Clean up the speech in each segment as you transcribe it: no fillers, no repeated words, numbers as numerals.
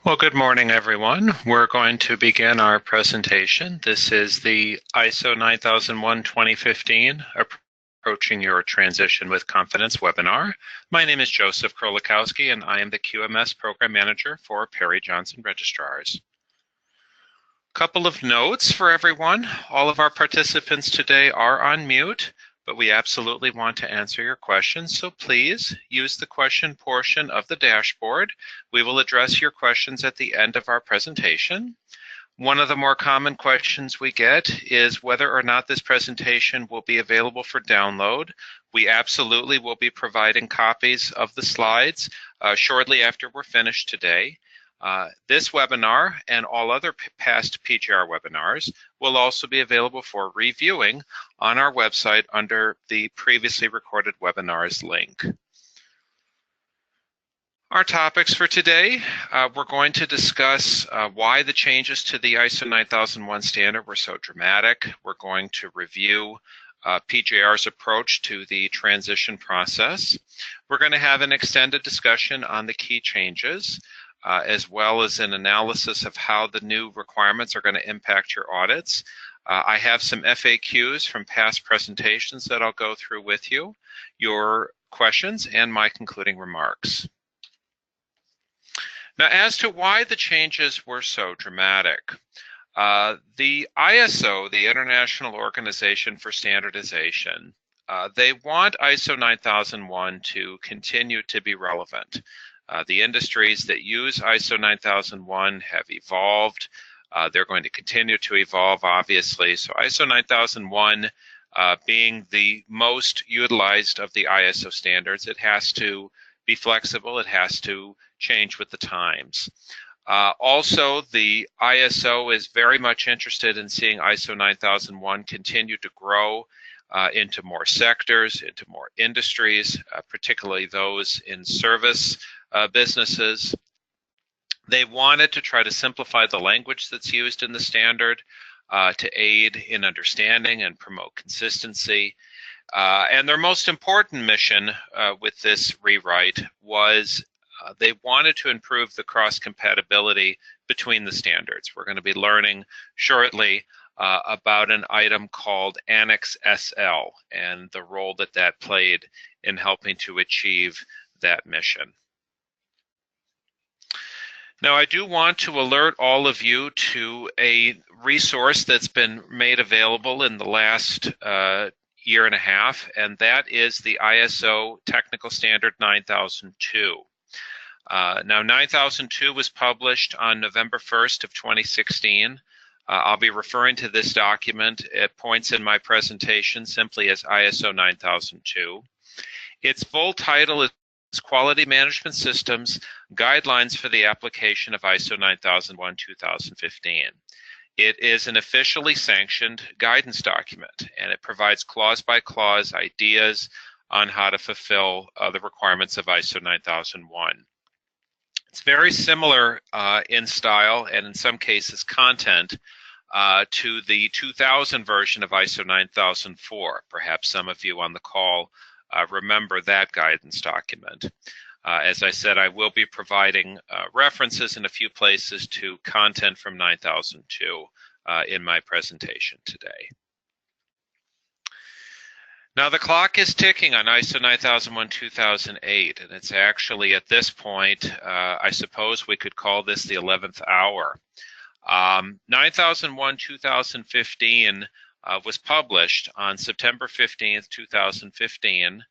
Well, good morning, everyone. We're going to begin our presentation. This is the ISO 9001-2015 Approaching Your Transition with Confidence webinar. My name is Joseph Krolikowski, and I am the QMS Program Manager for Perry Johnson Registrars. Couple of notes for everyone. All of our participants today are on mute, but we absolutely want to answer your questions, so please use the question portion of the dashboard. We will address your questions at the end of our presentation. One of the more common questions we get is whether or not this presentation will be available for download. We absolutely will be providing copies of the slides shortly after we're finished today. This webinar and all other past PGR webinars will also be available for reviewing on our website under the previously recorded webinars link. Our topics for today, we're going to discuss why the changes to the ISO 9001 standard were so dramatic. We're going to review PJR's approach to the transition process. We're going to have an extended discussion on the key changes, as well as an analysis of how the new requirements are going to impact your audits. I have some FAQs from past presentations that I'll go through with you, your questions, and my concluding remarks. Now, as to why the changes were so dramatic, the ISO, the International Organization for Standardization, they want ISO 9001 to continue to be relevant. The industries that use ISO 9001 have evolved. They're going to continue to evolve, obviously. So ISO 9001 being the most utilized of the ISO standards, it has to be flexible. It has to change with the times. Also, the ISO is very much interested in seeing ISO 9001 continue to grow into more sectors, into more industries, particularly those in service businesses. They wanted to try to simplify the language that's used in the standard to aid in understanding and promote consistency. And their most important mission with this rewrite was they wanted to improve the cross-compatibility between the standards. We're going to be learning shortly about an item called Annex SL and the role that that played in helping to achieve that mission. Now, I do want to alert all of you to a resource that's been made available in the last year and a half, and that is the ISO Technical Standard 9002. Now, 9002 was published on November 1st of 2016. I'll be referring to this document at points in my presentation simply as ISO 9002. Its full title is Quality Management Systems Guidelines for the Application of ISO 9001-2015. It is an officially sanctioned guidance document, and it provides clause-by-clause ideas on how to fulfill the requirements of ISO 9001. It's very similar in style and in some cases content to the 2000 version of ISO 9004. Perhaps some of you on the call remember that guidance document. As I said, I will be providing references in a few places to content from 9002 in my presentation today. Now, the clock is ticking on ISO 9001-2008, and it's actually at this point, I suppose we could call this the 11th hour. 9001-2015 was published on September 15th, 2015,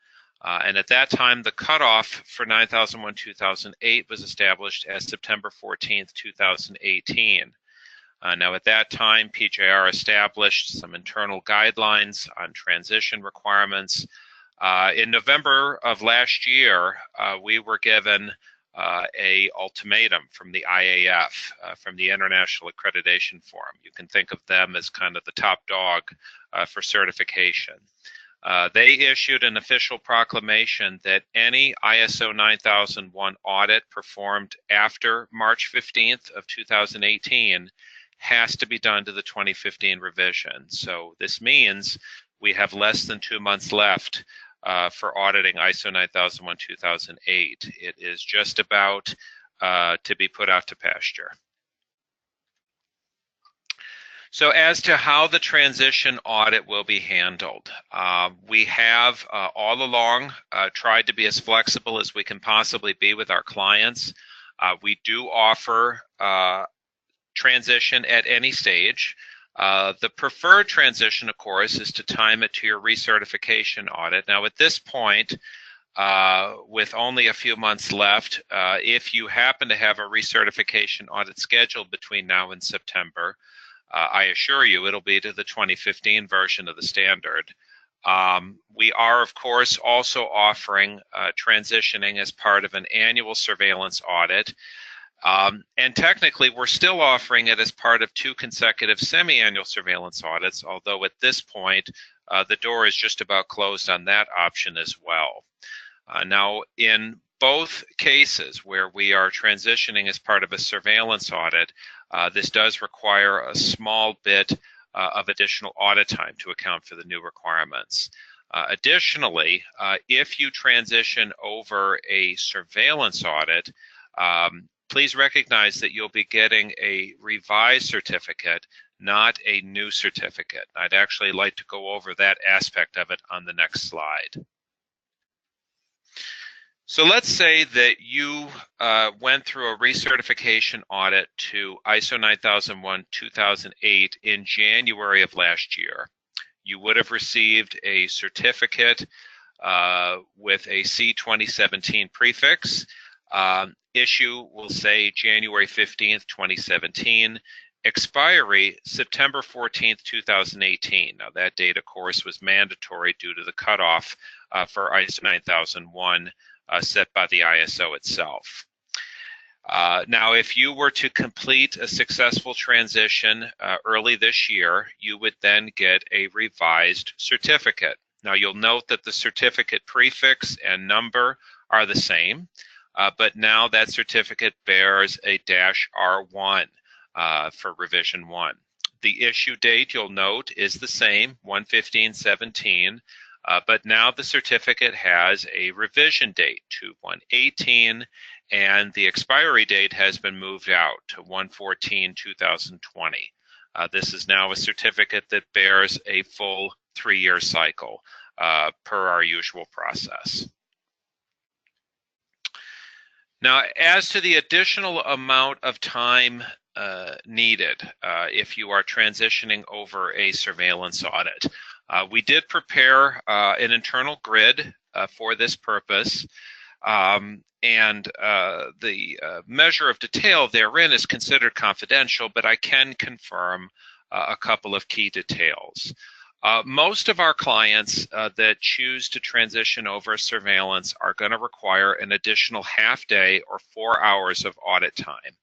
and at that time the cutoff for 9001-2008 was established as September 14th, 2018. Now, at that time, PJR established some internal guidelines on transition requirements. In November of last year, we were given an ultimatum from the IAF, from the International Accreditation Forum. You can think of them as kind of the top dog for certification. They issued an official proclamation that any ISO 9001 audit performed after March 15th of 2018 has to be done to the 2015 revision. So this means we have less than 2 months left for auditing ISO 9001-2008. It is just about to be put out to pasture. So as to how the transition audit will be handled, we have all along tried to be as flexible as we can possibly be with our clients. We do offer transition at any stage. The preferred transition, of course, is to time it to your recertification audit. Now, at this point, with only a few months left, if you happen to have a recertification audit scheduled between now and September, I assure you it'll be to the 2015 version of the standard. We are, of course, also offering transitioning as part of an annual surveillance audit. And technically, we're still offering it as part of 2 consecutive semi-annual surveillance audits, although at this point, the door is just about closed on that option as well. Now, in both cases where we are transitioning as part of a surveillance audit, this does require a small bit of additional audit time to account for the new requirements. Additionally, if you transition over a surveillance audit, please recognize that you'll be getting a revised certificate, not a new certificate. I'd actually like to go over that aspect of it on the next slide. So let's say that you went through a recertification audit to ISO 9001-2008 in January of last year. You would have received a certificate with a C2017 prefix. Issue will say January 15th, 2017. Expiry, September 14th, 2018. Now that date, of course, was mandatory due to the cutoff for ISO 9001 set by the ISO itself. Now, if you were to complete a successful transition early this year, you would then get a revised certificate. Now, you'll note that the certificate prefix and number are the same, but now that certificate bears a -R1 for revision 1. The issue date, you'll note, is the same, 1/15/17, but now the certificate has a revision date to 1/18, and the expiry date has been moved out to 1/14/2020. This is now a certificate that bears a full 3-year cycle per our usual process. Now, as to the additional amount of time needed if you are transitioning over a surveillance audit, we did prepare an internal grid for this purpose, and the measure of detail therein is considered confidential, but I can confirm a couple of key details. Most of our clients that choose to transition over surveillance are going to require an additional half-day or 4 hours of audit time.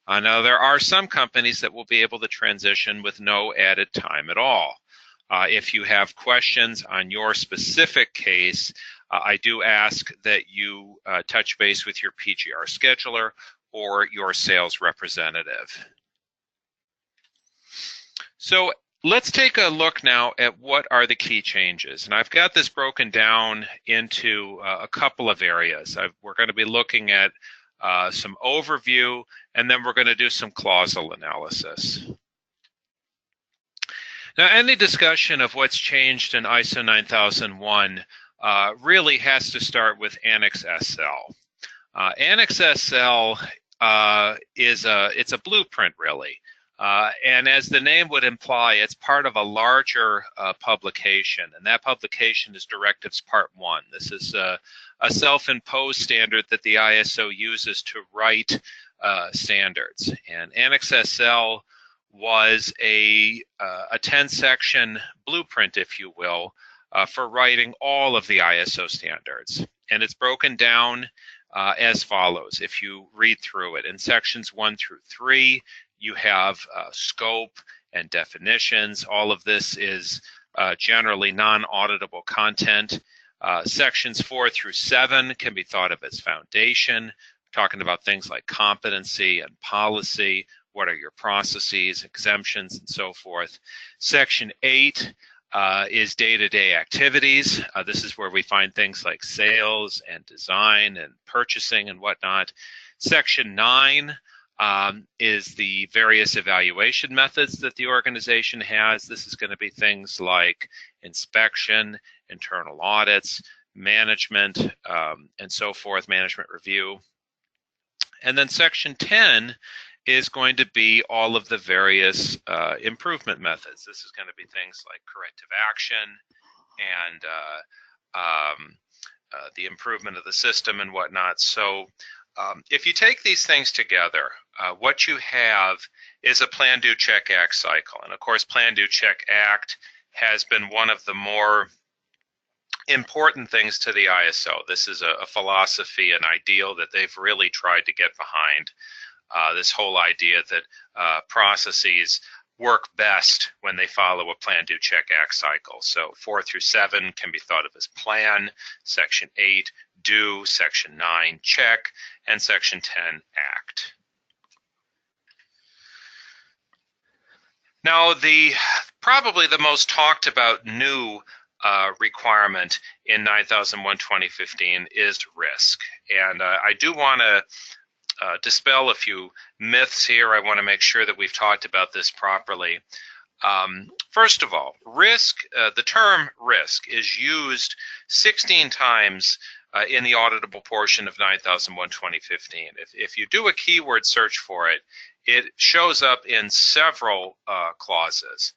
Now, there are some companies that will be able to transition with no added time at all. If you have questions on your specific case, I do ask that you touch base with your PGR scheduler or your sales representative. So let's take a look now at what are the key changes. And I've got this broken down into a couple of areas. We're going to be looking at some overview, and then we're going to do some clausal analysis. Now, any discussion of what's changed in ISO 9001 really has to start with Annex SL. Annex SL it's a blueprint, really. And as the name would imply, it's part of a larger publication, and that publication is Directives Part 1. This is a self-imposed standard that the ISO uses to write standards. And Annex SL was a 10-section blueprint, if you will, for writing all of the ISO standards. And it's broken down as follows, if you read through it. In sections 1 through 3, you have scope and definitions. All of this is generally non-auditable content. Sections 4 through 7 can be thought of as foundation, talking about things like competency and policy, what are your processes, exemptions, and so forth. Section 8 is day-to-day activities. This is where we find things like sales and design and purchasing and whatnot. Section 9 is the various evaluation methods that the organization has. This is going to be things like inspection, internal audits, management, and so forth, management review. And then Section 10 is going to be all of the various improvement methods. This is going to be things like corrective action and the improvement of the system and whatnot. So if you take these things together, what you have is a Plan, Do, Check, Act cycle. And of course, Plan, Do, Check, Act has been one of the more important things to the ISO. This is a philosophy, an ideal that they've really tried to get behind. This whole idea that processes work best when they follow a Plan, Do, Check, Act cycle. So 4 through 7 can be thought of as plan, Section 8, do, Section 9, check, and Section 10, act. Now, probably the most talked about new requirement in 9001-2015 is risk. And I do want to dispel a few myths here. I want to make sure that we've talked about this properly. First of all, risk, the term risk is used 16 times in the auditable portion of 9001-2015. If you do a keyword search for it, it shows up in several clauses.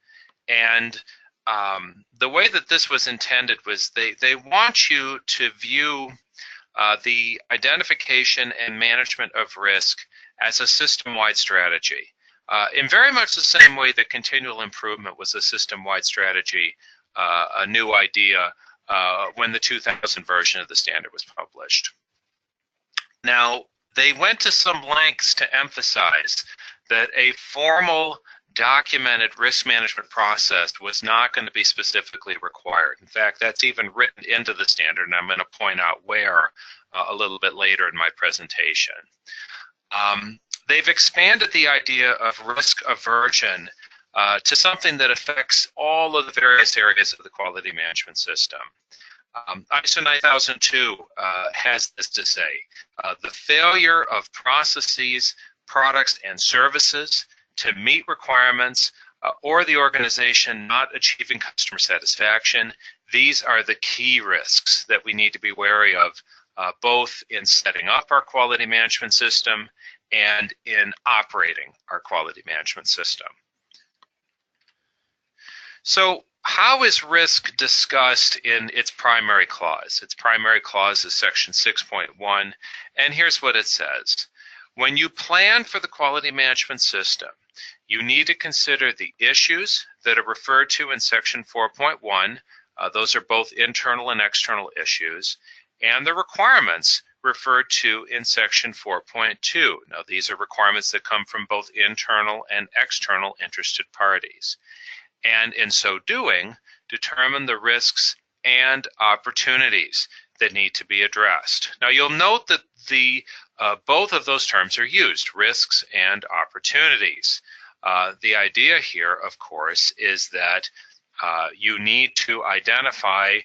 And the way that this was intended was they want you to view the identification and management of risk as a system-wide strategy. In very much the same way that continual improvement was a system-wide strategy, a new idea when the 2000 version of the standard was published. Now, they went to some lengths to emphasize that a formal documented risk management process was not going to be specifically required. In fact, that's even written into the standard, and I'm going to point out where a little bit later in my presentation. They've expanded the idea of risk aversion to something that affects all of the various areas of the quality management system. ISO 9002 has this to say, the failure of processes, products, and services to meet requirements or the organization not achieving customer satisfaction, these are the key risks that we need to be wary of, both in setting up our quality management system and in operating our quality management system. So how is risk discussed in its primary clause? Its primary clause is section 6.1, and here's what it says. When you plan for the quality management system, you need to consider the issues that are referred to in section 4.1. Those are both internal and external issues, and the requirements referred to in section 4.2. Now, these are requirements that come from both internal and external interested parties. And in so doing, determine the risks and opportunities that need to be addressed. Now, you'll note that both of those terms are used, risks and opportunities. The idea here, of course, is that you need to identify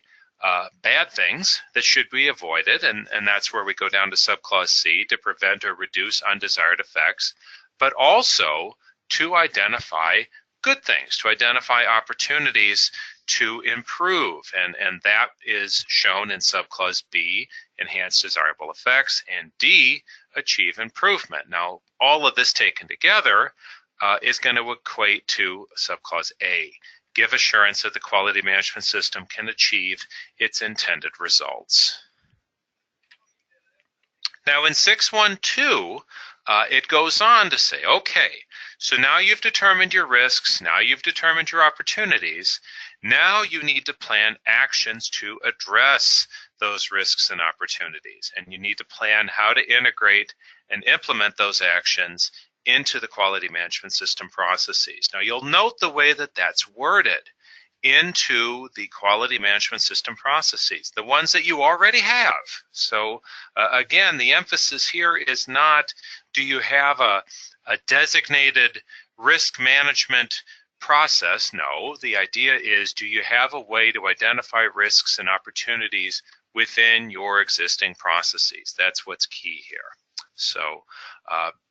bad things that should be avoided, and that's where we go down to subclause C, to prevent or reduce undesired effects, but also to identify good things, to identify opportunities to improve, and that is shown in subclause B, enhance desirable effects, and D, achieve improvement. Now, all of this taken together is going to equate to subclause A, give assurance that the quality management system can achieve its intended results. Now in 6.1.2, it goes on to say, okay, so now you've determined your risks, now you've determined your opportunities, now you need to plan actions to address those risks and opportunities, and you need to plan how to integrate and implement those actions into the quality management system processes. Now you'll note the way that that's worded into the quality management system processes, the ones that you already have. So again, the emphasis here is not, do you have a designated risk management process? No, the idea is, do you have a way to identify risks and opportunities within your existing processes? That's what's key here. So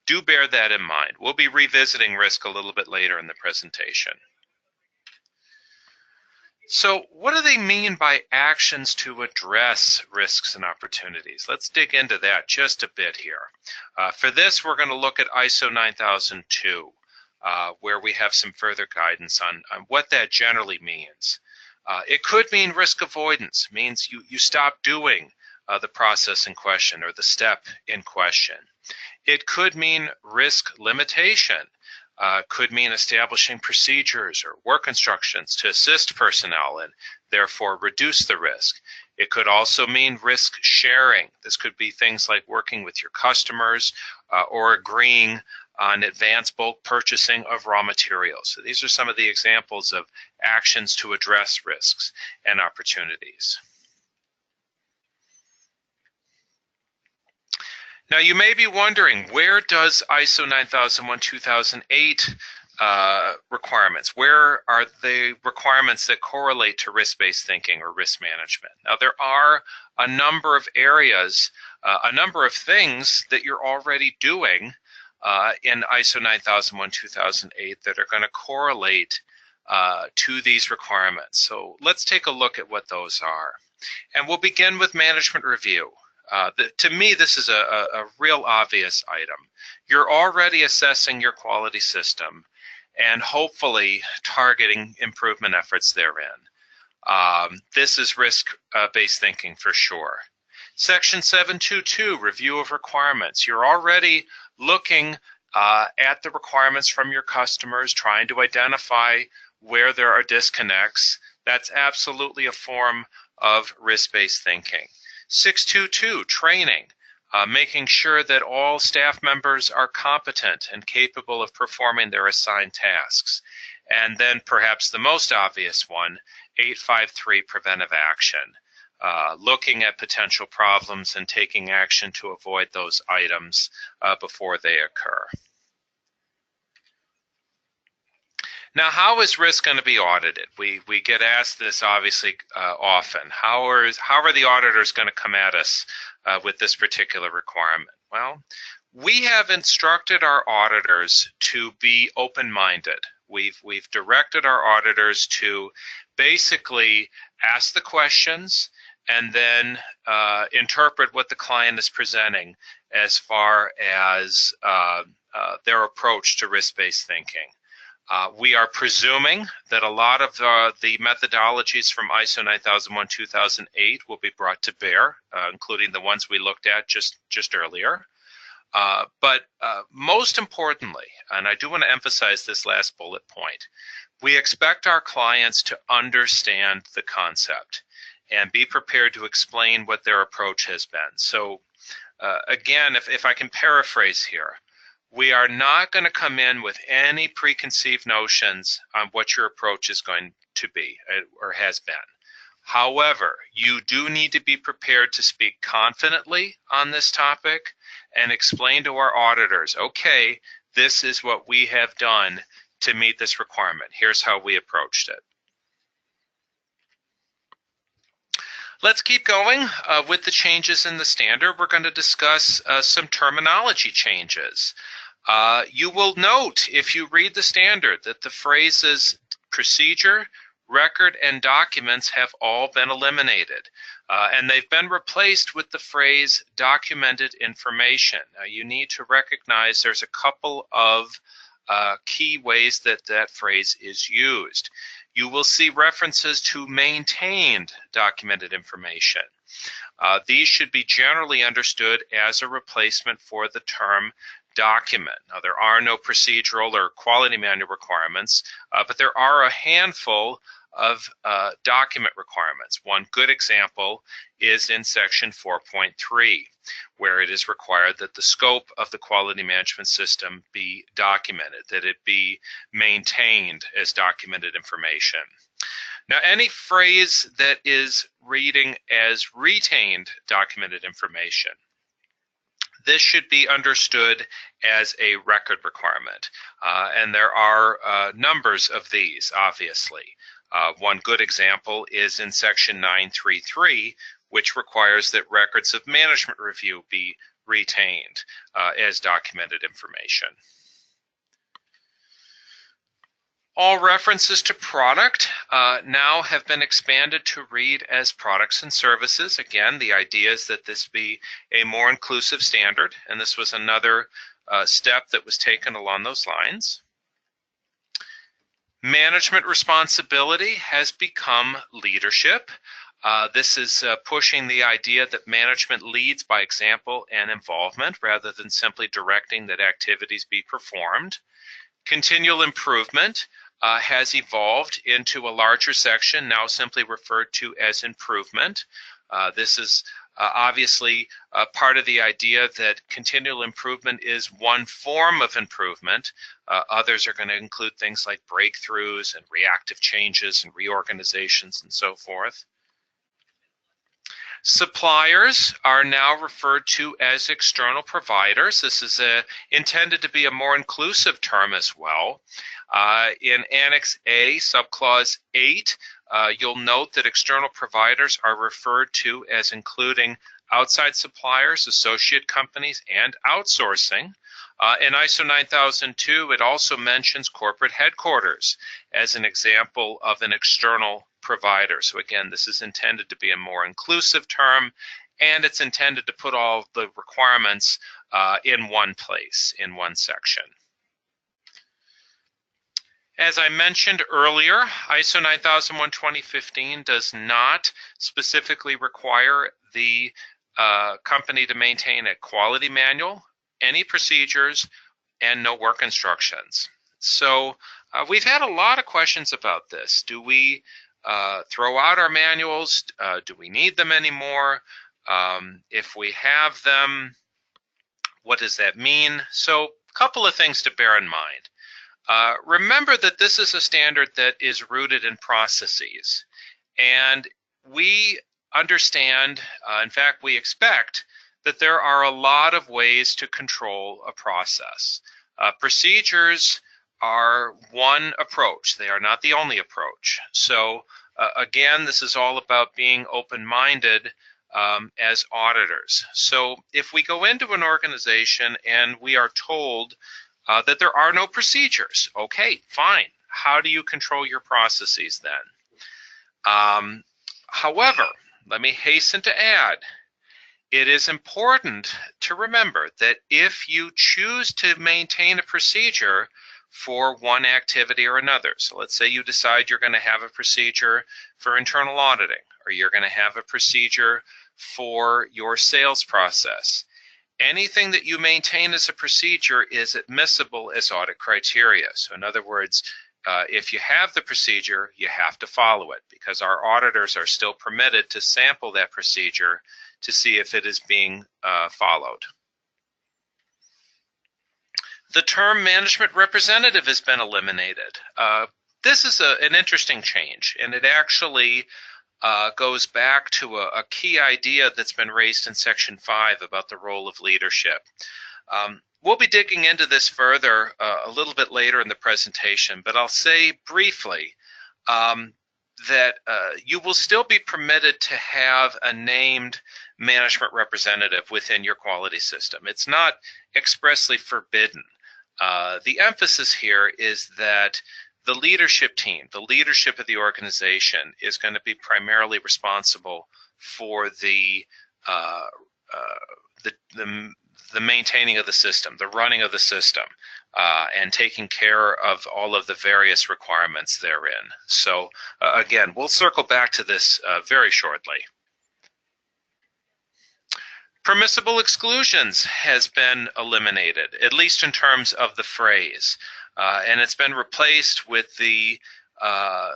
do bear that in mind. We'll be revisiting risk a little bit later in the presentation. So what do they mean by actions to address risks and opportunities? Let's dig into that just a bit here. For this, we're going to look at ISO 9002, where we have some further guidance on what that generally means. It could mean risk avoidance, means you stop doing the process in question or the step in question. It could mean risk limitation. Could mean establishing procedures or work instructions to assist personnel and therefore reduce the risk. It could also mean risk sharing. This could be things like working with your customers or agreeing on advanced bulk purchasing of raw materials. So these are some of the examples of actions to address risks and opportunities. Now you may be wondering, where does ISO 9001-2008 requirements, where are the requirements that correlate to risk-based thinking or risk management? Now there are a number of areas, a number of things that you're already doing in ISO 9001-2008 that are going to correlate to these requirements. So let's take a look at what those are. And we'll begin with management review. To me, this is a real obvious item. You're already assessing your quality system and hopefully targeting improvement efforts therein. This is risk-based thinking for sure. Section 722, review of requirements. You're already looking at the requirements from your customers, trying to identify where there are disconnects. That's absolutely a form of risk-based thinking. 622, training, making sure that all staff members are competent and capable of performing their assigned tasks. And then perhaps the most obvious one, 853, preventive action, looking at potential problems and taking action to avoid those items before they occur. Now, how is risk going to be audited? We get asked this obviously often. How are the auditors going to come at us with this particular requirement? Well, we have instructed our auditors to be open-minded. We've directed our auditors to basically ask the questions and then interpret what the client is presenting as far as their approach to risk-based thinking. We are presuming that a lot of the methodologies from ISO 9001-2008 will be brought to bear, including the ones we looked at just earlier. But most importantly, and I do want to emphasize this last bullet point, we expect our clients to understand the concept and be prepared to explain what their approach has been. So again, if I can paraphrase here, we are not going to come in with any preconceived notions on what your approach is going to be or has been. However, you do need to be prepared to speak confidently on this topic and explain to our auditors, okay, this is what we have done to meet this requirement. Here's how we approached it. Let's keep going with the changes in the standard. We're going to discuss some terminology changes. You will note, if you read the standard, that the phrases procedure, record, and documents have all been eliminated. And they've been replaced with the phrase documented information. Now, you need to recognize there's a couple of key ways that that phrase is used. You will see references to maintained documented information. These should be generally understood as a replacement for the term document. Now, there are no procedural or quality manual requirements, but there are a handful of document requirements. One good example is in section 4.3, where it is required that the scope of the quality management system be documented, that it be maintained as documented information. Now, any phrase that is reading as retained documented information, this should be understood as a record requirement. And there are numbers of these, obviously. One good example is in section 933, which requires that records of management review be retained as documented information. All references to product now have been expanded to read as products and services. Again, the idea is that this be a more inclusive standard, and this was another step that was taken along those lines. Management responsibility has become leadership. This is pushing the idea that management leads by example and involvement rather than simply directing that activities be performed. Continual improvement has evolved into a larger section, now simply referred to as improvement. This is obviously part of the idea that continual improvement is one form of improvement. Others are going to include things like breakthroughs and reactive changes and reorganizations and so forth. Suppliers are now referred to as external providers. This is intended to be a more inclusive term as well. In Annex A, subclause 8, you'll note that external providers are referred to as including outside suppliers, associate companies, and outsourcing. In ISO 9002, it also mentions corporate headquarters as an example of an external provider. So again, this is intended to be a more inclusive term, and it's intended to put all the requirements in one place, in one section. As I mentioned earlier, ISO 9001:2015 does not specifically require the company to maintain a quality manual, any procedures, and no work instructions. So we've had a lot of questions about this. Do we throw out our manuals? Do we need them anymore? If we have them, what does that mean? So a couple of things to bear in mind. Remember that this is a standard that is rooted in processes, and we understand, in fact, we expect that there are a lot of ways to control a process. Procedures are one approach. They are not the only approach. So again, this is all about being open-minded as auditors. So if we go into an organization and we are told that there are no procedures, okay, fine. How do you control your processes then? However, let me hasten to add, it is important to remember that if you choose to maintain a procedure for one activity or another, so let's say you decide you're going to have a procedure for internal auditing, or you're going to have a procedure for your sales process, anything that you maintain as a procedure is admissible as audit criteria. So in other words, if you have the procedure, you have to follow it, because our auditors are still permitted to sample that procedure to see if it is being followed. The term management representative has been eliminated. This is an interesting change, and it actually goes back to a key idea that's been raised in Section 5 about the role of leadership. We'll be digging into this further a little bit later in the presentation, but I'll say briefly that you will still be permitted to have a named management representative within your quality system. It's not expressly forbidden. The emphasis here is that the leadership team, the leadership of the organization, is going to be primarily responsible for the maintaining of the system, the running of the system, and taking care of all of the various requirements therein. So again, we'll circle back to this very shortly. Permissible exclusions has been eliminated, at least in terms of the phrase, and it's been replaced with the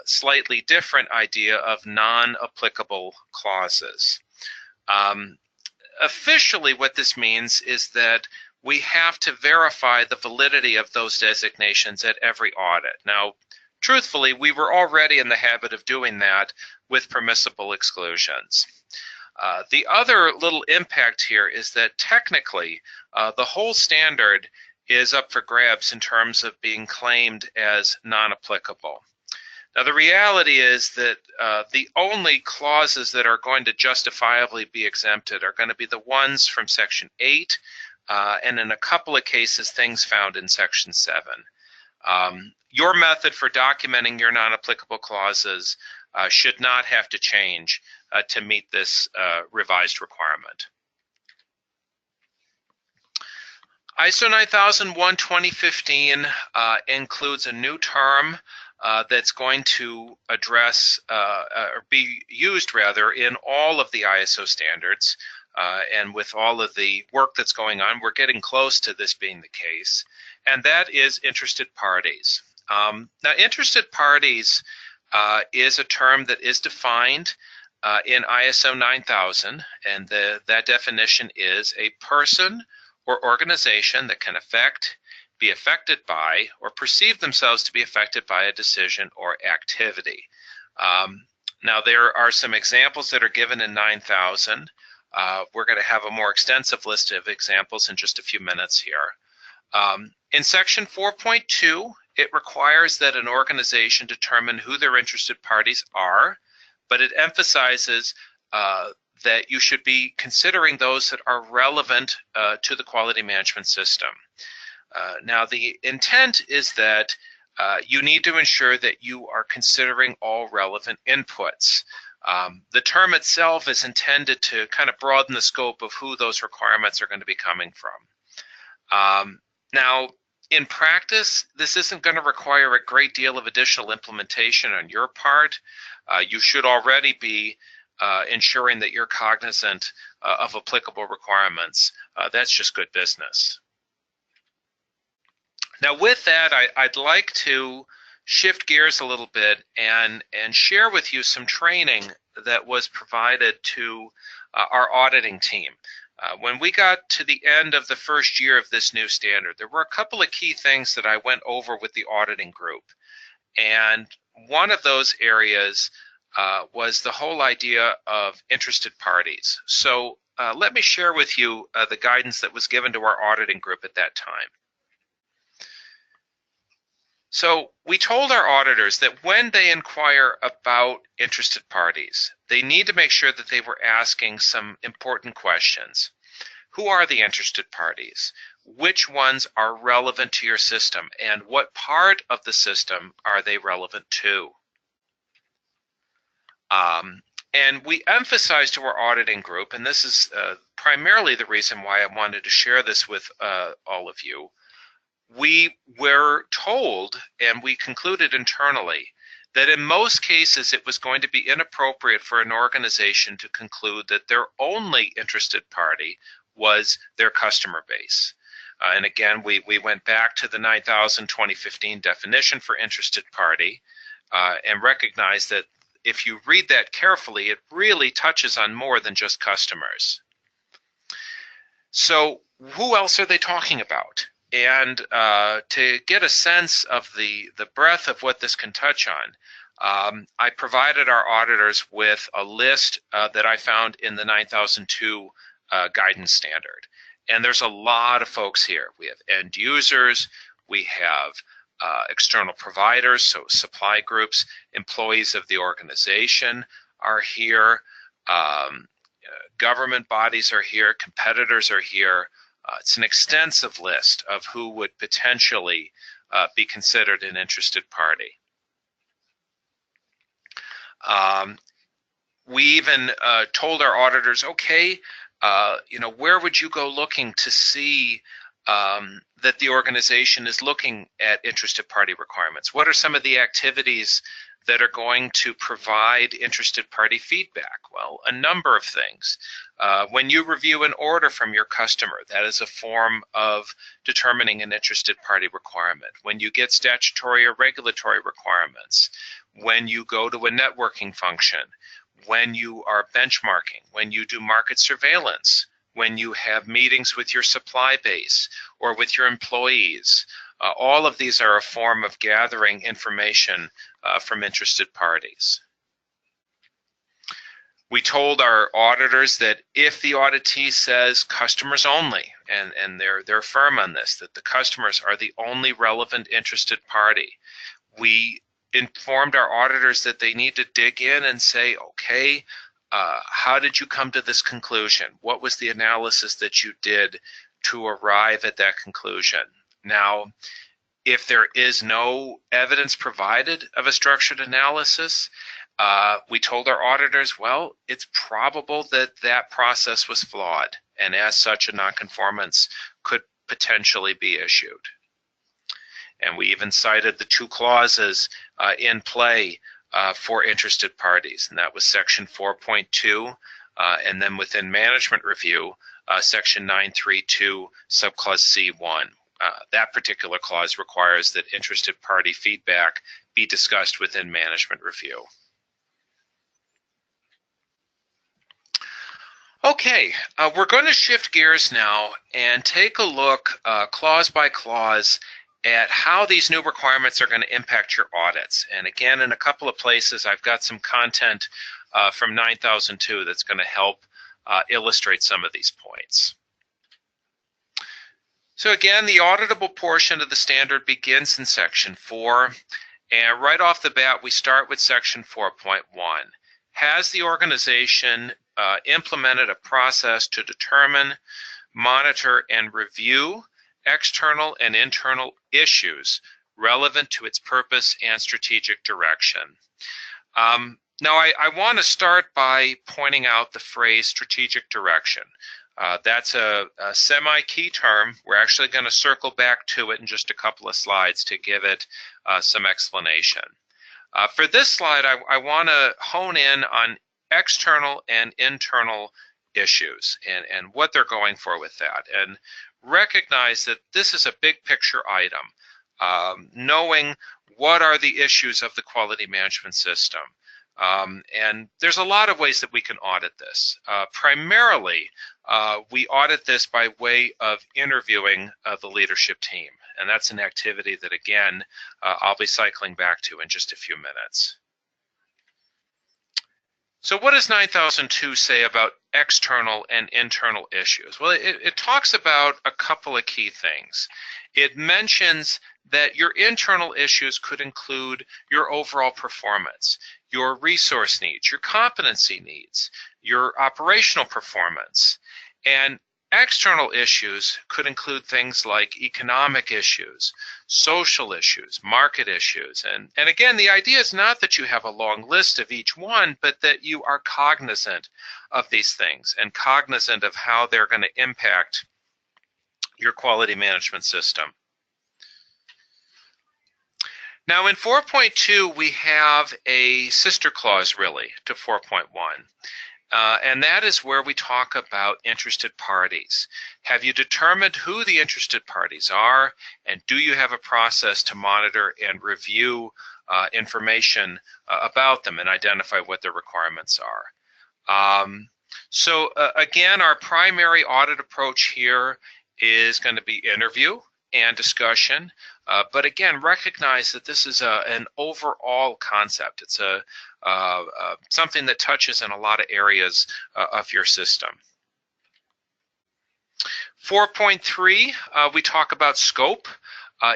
slightly different idea of non-applicable clauses. Officially, what this means is that we have to verify the validity of those designations at every audit. Now, truthfully, we were already in the habit of doing that with permissible exclusions. The other little impact here is that technically the whole standard is up for grabs in terms of being claimed as non-applicable. Now, the reality is that the only clauses that are going to justifiably be exempted are going to be the ones from Section 8, and in a couple of cases, things found in Section 7. Your method for documenting your non-applicable clauses should not have to change to meet this revised requirement. ISO 9001:2015 includes a new term that's going to address or be used rather in all of the ISO standards, and with all of the work that's going on, we're getting close to this being the case, and that is interested parties. Now, interested parties is a term that is defined in ISO 9000, and that definition is a person or organization that can be affected by, or perceive themselves to be affected by a decision or activity. Now, there are some examples that are given in 9000. We're going to have a more extensive list of examples in just a few minutes here. In Section 4.2, it requires that an organization determine who their interested parties are, but it emphasizes that you should be considering those that are relevant to the quality management system. Now, the intent is that you need to ensure that you are considering all relevant inputs. The term itself is intended to kind of broaden the scope of who those requirements are going to be coming from. Now, in practice, this isn't going to require a great deal of additional implementation on your part. You should already be ensuring that you're cognizant of applicable requirements. That's just good business. Now, with that, I'd like to shift gears a little bit and share with you some training that was provided to our auditing team. When we got to the end of the first year of this new standard, there were a couple of key things that I went over with the auditing group. And one of those areas was the whole idea of interested parties. So let me share with you the guidance that was given to our auditing group at that time. So we told our auditors that when they inquire about interested parties, they need to make sure that they were asking some important questions. Who are the interested parties? Which ones are relevant to your system? And what part of the system are they relevant to? And we emphasized to our auditing group, and this is primarily the reason why I wanted to share this with all of you. We were told, and we concluded internally, that in most cases it was going to be inappropriate for an organization to conclude that their only interested party was their customer base. And again, we went back to the 9000:2015 definition for interested party and recognized that if you read that carefully, it really touches on more than just customers. So who else are they talking about? And to get a sense of the breadth of what this can touch on, I provided our auditors with a list that I found in the 9002 guidance standard. And there's a lot of folks here. We have end users, we have external providers, so supply groups, employees of the organization are here, government bodies are here, competitors are here. It's an extensive list of who would potentially be considered an interested party. We even told our auditors, okay, where would you go looking to see that the organization is looking at interested party requirements? What are some of the activities that are going to provide interested party feedback? Well, a number of things. When you review an order from your customer, that is a form of determining an interested party requirement. When you get statutory or regulatory requirements, when you go to a networking function, when you are benchmarking, when you do market surveillance, when you have meetings with your supply base or with your employees, all of these are a form of gathering information from interested parties. We told our auditors that if the auditee says customers only, and they're firm on this, that the customers are the only relevant interested party, we informed our auditors that they need to dig in and say, okay, how did you come to this conclusion? What was the analysis that you did to arrive at that conclusion? Now, if there is no evidence provided of a structured analysis, we told our auditors, well, it's probable that that process was flawed, and as such, a nonconformance could potentially be issued. And we even cited the two clauses in play for interested parties, and that was section 4.2, and then within management review, section 932, subclause C1. That particular clause requires that interested party feedback be discussed within management review. Okay, we're going to shift gears now and take a look clause by clause at how these new requirements are going to impact your audits. And again, in a couple of places, I've got some content from 9002 that's going to help illustrate some of these points. So again, the auditable portion of the standard begins in section 4. And right off the bat, we start with section 4.1. Has the organization implemented a process to determine, monitor, and review external and internal issues relevant to its purpose and strategic direction? Now, I want to start by pointing out the phrase strategic direction. That's a semi-key term. We're actually going to circle back to it in just a couple of slides to give it some explanation. For this slide, I want to hone in on external and internal issues and what they're going for with that, and recognize that this is a big picture item, knowing what are the issues of the quality management system. And there's a lot of ways that we can audit this. Primarily, we audit this by way of interviewing the leadership team. And that's an activity that, again, I'll be cycling back to in just a few minutes. So what does 9002 say about external and internal issues? Well, it talks about a couple of key things. It mentions that your internal issues could include your overall performance, your resource needs, your competency needs, your operational performance. And external issues could include things like economic issues, social issues, market issues. And again, the idea is not that you have a long list of each one, but that you are cognizant of these things and cognizant of how they're going to impact your quality management system. Now in 4.2, we have a sister clause really to 4.1. And that is where we talk about interested parties. Have you determined who the interested parties are, and do you have a process to monitor and review information about them and identify what their requirements are? So again, our primary audit approach here is going to be interview and discussion. But again, recognize that this is an overall concept. It's something that touches in a lot of areas of your system. 4.3, we talk about scope.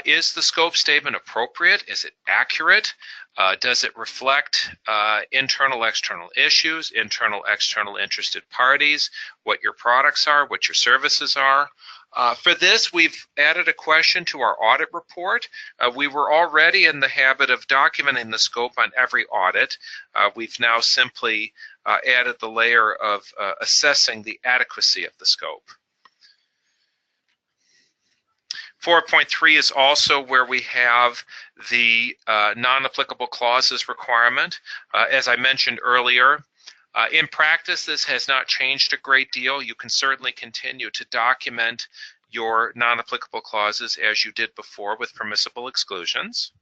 Is the scope statement appropriate? Is it accurate? Does it reflect internal, external issues, internal, external interested parties, what your products are, what your services are? For this, we've added a question to our audit report. We were already in the habit of documenting the scope on every audit. We've now simply added the layer of assessing the adequacy of the scope. 4.3 is also where we have the non-applicable clauses requirement. As I mentioned earlier, in practice, this has not changed a great deal. You can certainly continue to document your non-applicable clauses as you did before with permissible exclusions.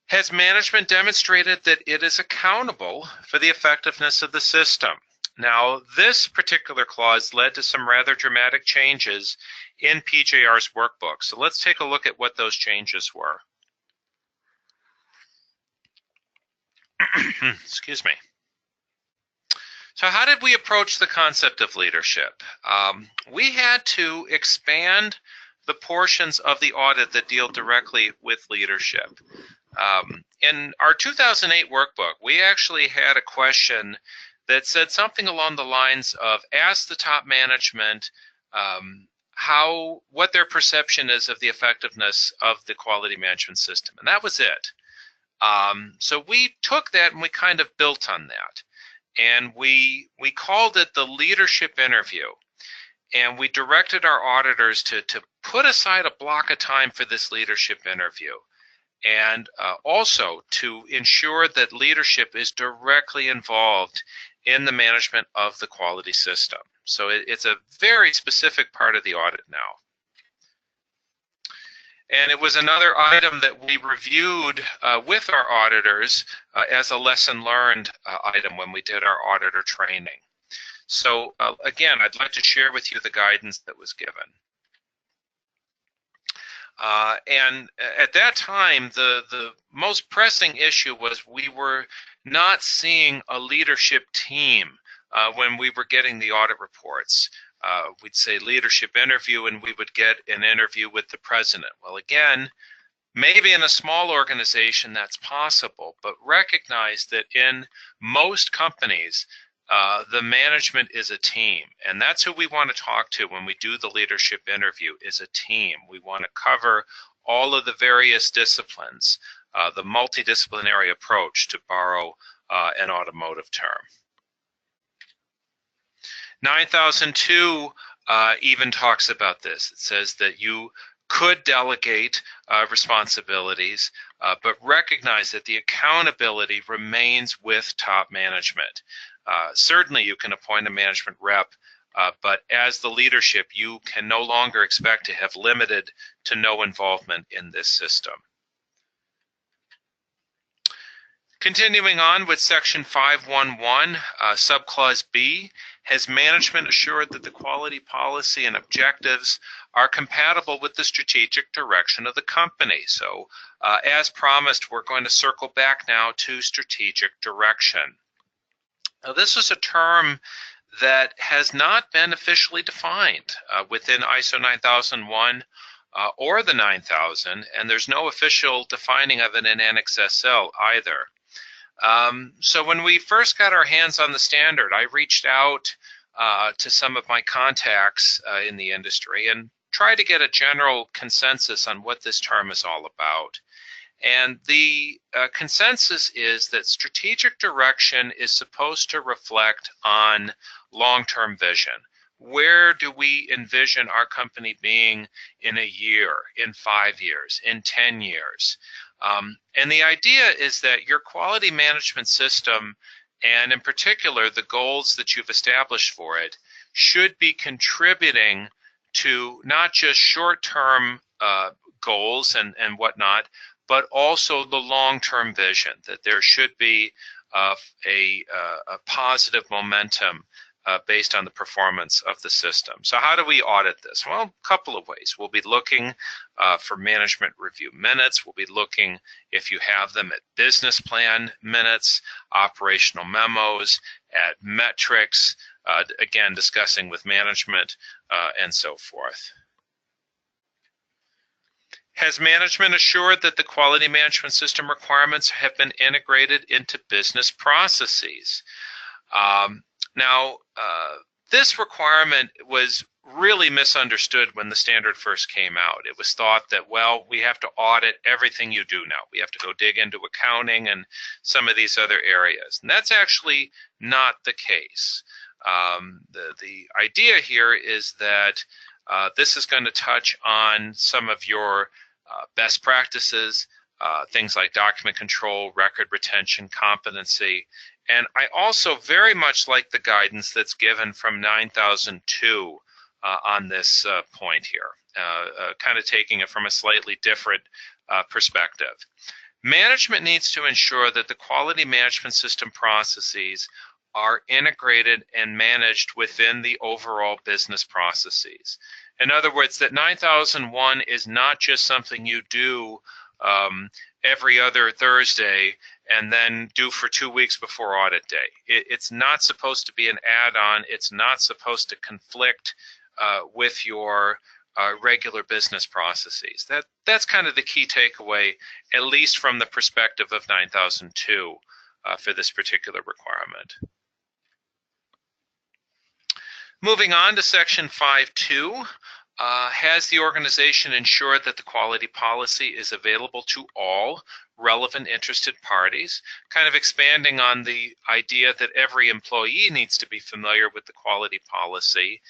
Has management demonstrated that it is accountable for the effectiveness of the system? Now, this particular clause led to some rather dramatic changes in PJR's workbook. So let's take a look at what those changes were. Excuse me. So how did we approach the concept of leadership? We had to expand the portions of the audit that deal directly with leadership. In our 2008 workbook, we actually had a question that said something along the lines of, ask the top management what their perception is of the effectiveness of the quality management system. And that was it. So we took that and we kind of built on that. And we called it the leadership interview. And we directed our auditors to put aside a block of time for this leadership interview. And also to ensure that leadership is directly involved in the management of the quality system. So it's a very specific part of the audit now. And it was another item that we reviewed with our auditors as a lesson learned item when we did our auditor training. So again, I'd like to share with you the guidance that was given. And at that time, the most pressing issue was we were not seeing a leadership team when we were getting the audit reports. We'd say leadership interview, and we would get an interview with the president. Well, again, maybe in a small organization that's possible, but recognize that in most companies, the management is a team, and that's who we want to talk to when we do the leadership interview, is a team. We want to cover all of the various disciplines, the multidisciplinary approach, to borrow an automotive term. 9002 even talks about this. It says that you could delegate responsibilities, but recognize that the accountability remains with top management. Certainly you can appoint a management rep, but as the leadership, you can no longer expect to have limited to no involvement in this system. Continuing on with section 511, subclause B, has management assured that the quality policy and objectives are compatible with the strategic direction of the company? So as promised, we're going to circle back now to strategic direction. Now, this is a term that has not been officially defined within ISO 9001 or the 9000, and there's no official defining of it in Annex SL either. So when we first got our hands on the standard, I reached out to some of my contacts in the industry and tried to get a general consensus on what this term is all about. And the consensus is that strategic direction is supposed to reflect on long-term vision. Where do we envision our company being in a year, in 5 years, in 10 years? And the idea is that your quality management system, and in particular the goals that you've established for it, should be contributing to not just short-term goals and whatnot, but also the long-term vision, that there should be a positive momentum based on the performance of the system. So how do we audit this? Well, a couple of ways. We'll be looking for management review minutes. We'll be looking, if you have them, at business plan minutes, operational memos, at metrics, again, discussing with management, and so forth. Has management assured that the quality management system requirements have been integrated into business processes? Now, this requirement was really misunderstood when the standard first came out. It was thought that, well, we have to audit everything you do now. We have to go dig into accounting and some of these other areas. And that's actually not the case. The idea here is that this is going to touch on some of your best practices, things like document control, record retention, competency. And I also very much like the guidance that's given from 9002 on this point here, kind of taking it from a slightly different perspective. Management needs to ensure that the quality management system processes are integrated and managed within the overall business processes. In other words, that 9001 is not just something you do every other Thursday and then do for 2 weeks before audit day. It's not supposed to be an add-on. It's not supposed to conflict with your regular business processes. That's kind of the key takeaway, at least from the perspective of 9002 for this particular requirement. Moving on to section 5.2, has the organization ensured that the quality policy is available to all relevant interested parties, kind of expanding on the idea that every employee needs to be familiar with the quality policy,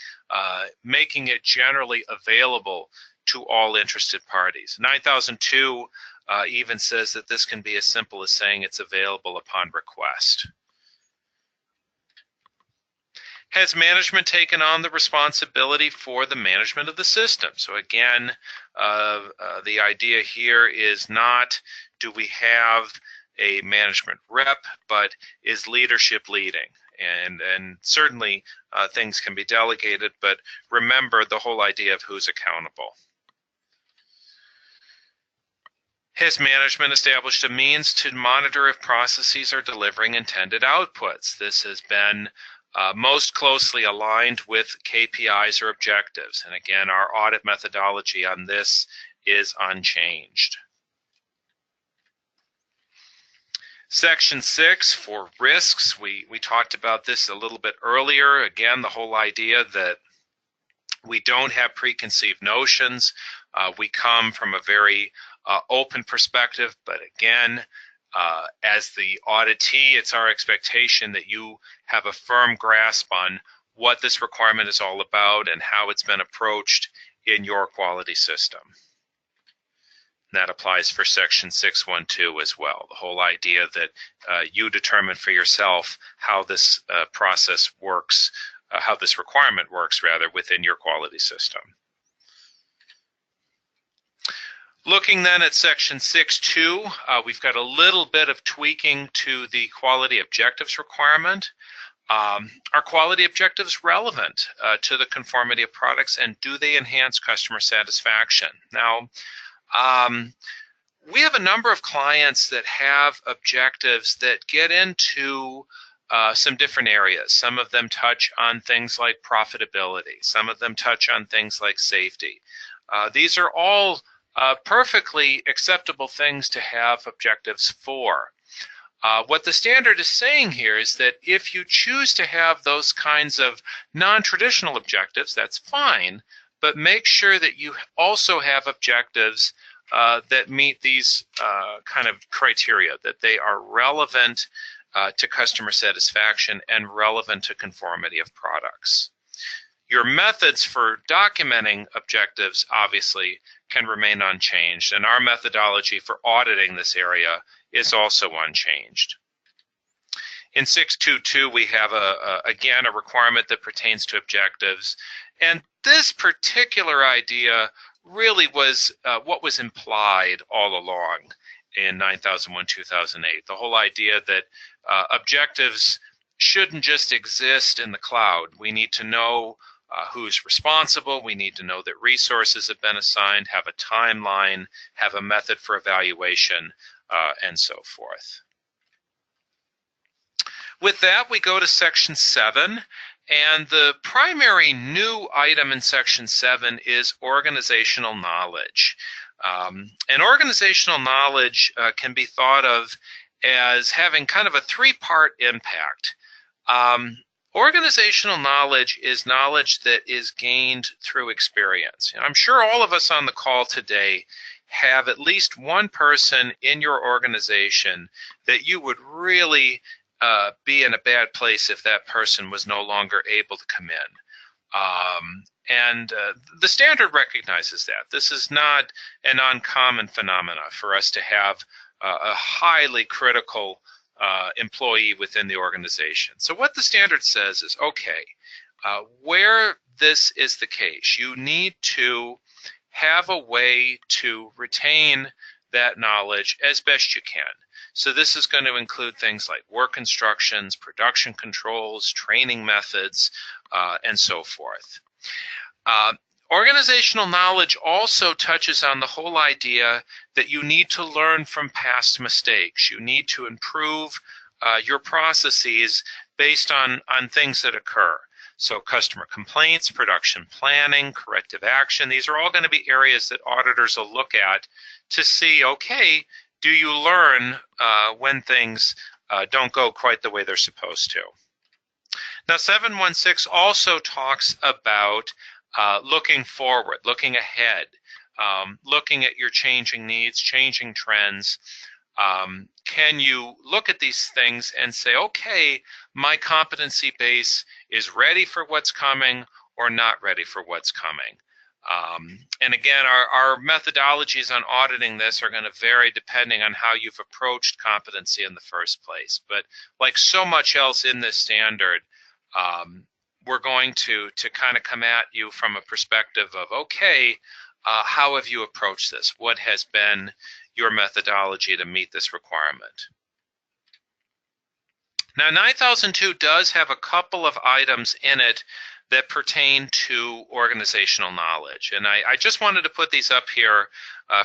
making it generally available to all interested parties. 9002 even says that this can be as simple as saying it's available upon request. Has management taken on the responsibility for the management of the system? So again, the idea here is not do we have a management rep, but is leadership leading? And certainly things can be delegated, but remember the whole idea of who's accountable. Has management established a means to monitor if processes are delivering intended outputs? This has been most closely aligned with KPIs or objectives. And again, our audit methodology on this is unchanged. Section 6 for risks, we talked about this a little bit earlier. Again, the whole idea that we don't have preconceived notions. We come from a very open perspective, but again, as the auditee, it's our expectation that you have a firm grasp on what this requirement is all about and how it's been approached in your quality system. That applies for section 612 as well. The whole idea that you determine for yourself how this process works, how this requirement works rather within your quality system. Looking then at section 6.2, we've got a little bit of tweaking to the quality objectives requirement. Are quality objectives relevant to the conformity of products, and do they enhance customer satisfaction? Now, we have a number of clients that have objectives that get into some different areas. Some of them touch on things like profitability. Some of them touch on things like safety. These are all perfectly acceptable things to have objectives for. What the standard is saying here is that if you choose to have those kinds of non-traditional objectives, that's fine, but make sure that you also have objectives that meet these kind of criteria, that they are relevant to customer satisfaction and relevant to conformity of products. Your methods for documenting objectives obviously can remain unchanged, and our methodology for auditing this area is also unchanged. In 6.2.2, we have, again, a requirement that pertains to objectives, and this particular idea really was what was implied all along in 9001-2008. The whole idea that objectives shouldn't just exist in the cloud. We need to know who's responsible. We need to know that resources have been assigned, have a timeline, have a method for evaluation, and so forth. With that, we go to section 7, and the primary new item in section 7 is organizational knowledge. And organizational knowledge can be thought of as having kind of a three-part impact. Organizational knowledge is knowledge that is gained through experience. I'm sure all of us on the call today have at least one person in your organization that you would really be in a bad place if that person was no longer able to come in. And the standard recognizes that. This is not an uncommon phenomena for us to have a highly critical employee within the organization. So what the standard says is, okay, where this is the case, you need to have a way to retain that knowledge as best you can. So this is going to include things like work instructions, production controls, training methods, and so forth. Organizational knowledge also touches on the whole idea that you need to learn from past mistakes. You need to improve your processes based on things that occur. So customer complaints, production planning, corrective action, these are all going to be areas that auditors will look at to see, okay, do you learn when things don't go quite the way they're supposed to? Now, 716 also talks about looking forward, looking ahead, looking at your changing needs, changing trends. Can you look at these things and say, okay, my competency base is ready for what's coming or not ready for what's coming? And again, our methodologies on auditing this are going to vary depending on how you've approached competency in the first place. But like so much else in this standard, we're going to kind of come at you from a perspective of, okay, how have you approached this? What has been your methodology to meet this requirement? Now, 9002 does have a couple of items in it that pertain to organizational knowledge. And I just wanted to put these up here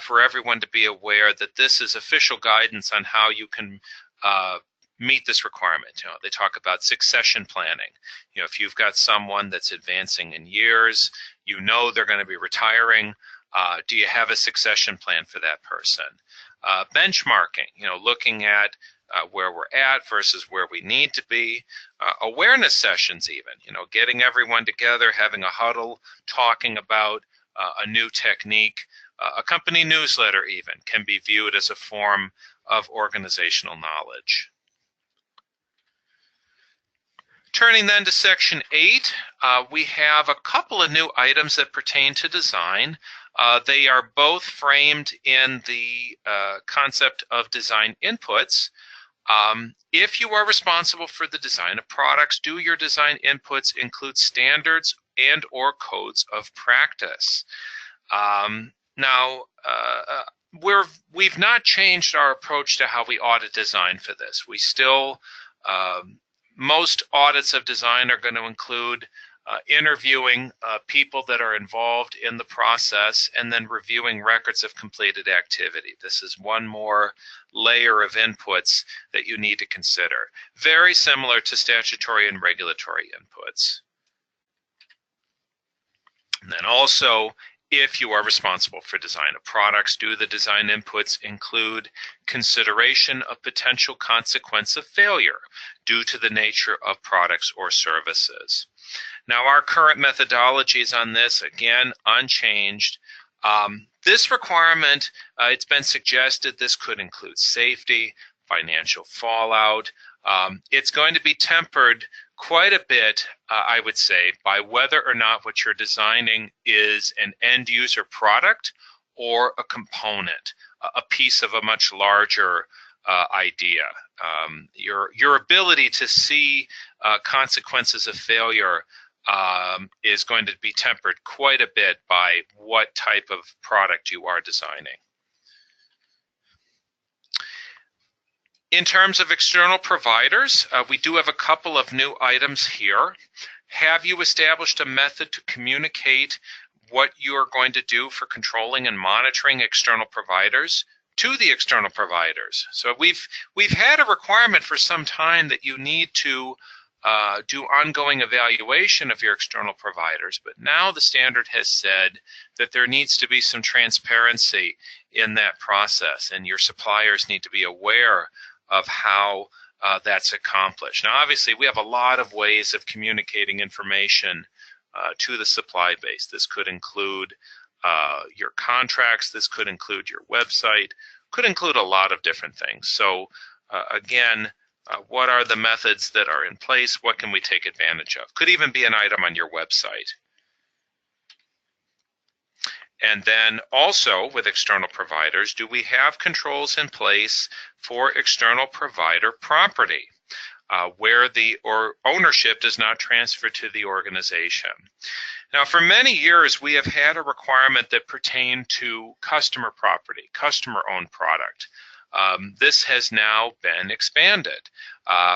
for everyone to be aware that this is official guidance on how you can meet this requirement. You know, they talk about succession planning. You know, if you've got someone that's advancing in years, you know they're going to be retiring, do you have a succession plan for that person? Benchmarking, you know, looking at where we're at versus where we need to be. Awareness sessions even, you know, getting everyone together, having a huddle, talking about a new technique. A company newsletter even can be viewed as a form of organizational knowledge. Turning then to Section 8, we have a couple of new items that pertain to design. They are both framed in the concept of design inputs. If you are responsible for the design of products, do your design inputs include standards and or codes of practice? Now, we've not changed our approach to how we audit design for this. We still, most audits of design are going to include interviewing people that are involved in the process and then reviewing records of completed activity. This is one more layer of inputs that you need to consider. Very similar to statutory and regulatory inputs. And then also, if you are responsible for design of products, do the design inputs include consideration of potential consequence of failure due to the nature of products or services? Now, our current methodologies on this, again, unchanged. This requirement, it's been suggested this could include safety, financial fallout. It's going to be tempered quite a bit, I would say, by whether or not what you're designing is an end user product or a component, a piece of a much larger idea. Your ability to see consequences of failure is going to be tempered quite a bit by what type of product you are designing. In terms of external providers, we do have a couple of new items here. Have you established a method to communicate what you're going to do for controlling and monitoring external providers to the external providers? So we've had a requirement for some time that you need to do ongoing evaluation of your external providers, but now the standard has said that there needs to be some transparency in that process, and your suppliers need to be aware of how that's accomplished. Now, obviously, we have a lot of ways of communicating information to the supply base. This could include your contracts, this could include your website, could include a lot of different things. So again, what are the methods that are in place? What can we take advantage of? Could even be an item on your website. And then also with external providers, do we have controls in place for external provider property where the ownership does not transfer to the organization? Now, for many years, we have had a requirement that pertained to customer property, customer-owned product. This has now been expanded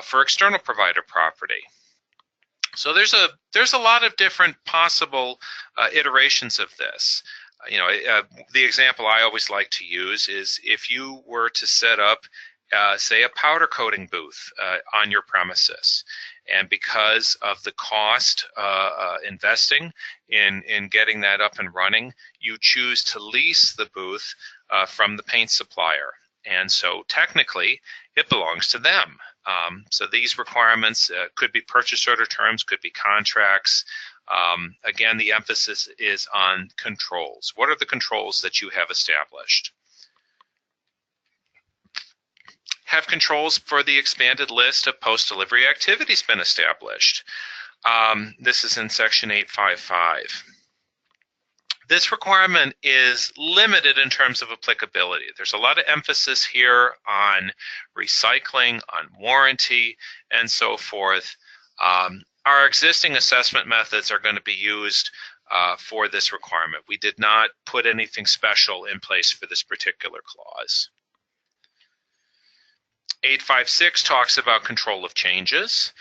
for external provider property. So there's a lot of different possible iterations of this. You know, the example I always like to use is if you were to set up say a powder coating booth on your premises. And because of the cost investing in getting that up and running, you choose to lease the booth from the paint supplier. And so technically, it belongs to them. So these requirements could be purchase order terms, could be contracts. Again, the emphasis is on controls. What are the controls that you have established? Have controls for the expanded list of post-delivery activities been established? This is in section 855. This requirement is limited in terms of applicability. There's a lot of emphasis here on recycling, on warranty, and so forth. Our existing assessment methods are going to be used for this requirement. We did not put anything special in place for this particular clause. 856 talks about control of changes.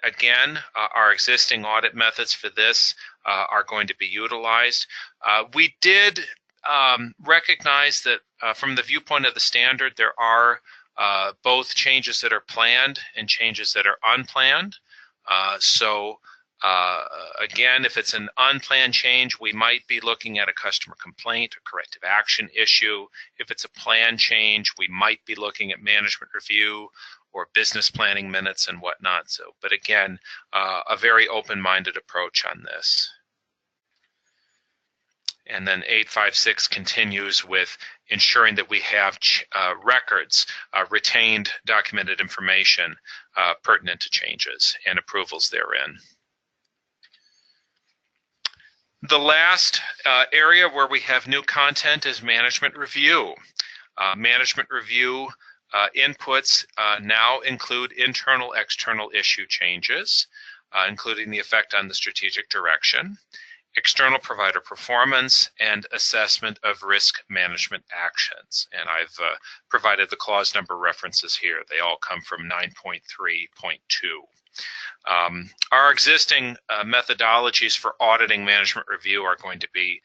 Again, our existing audit methods for this are going to be utilized. We did recognize that from the viewpoint of the standard, there are both changes that are planned and changes that are unplanned. Again, if it's an unplanned change, we might be looking at a customer complaint or corrective action issue. If it's a planned change, we might be looking at management review or business planning minutes and whatnot. But again, a very open-minded approach on this. And then 856 continues with ensuring that we have records, retained documented information pertinent to changes and approvals therein. The last area where we have new content is management review. Management review inputs now include internal, external issue changes, including the effect on the strategic direction, external provider performance, and assessment of risk management actions. And I've provided the clause number references here. They all come from 9.3.2. Our existing methodologies for auditing management review are going to be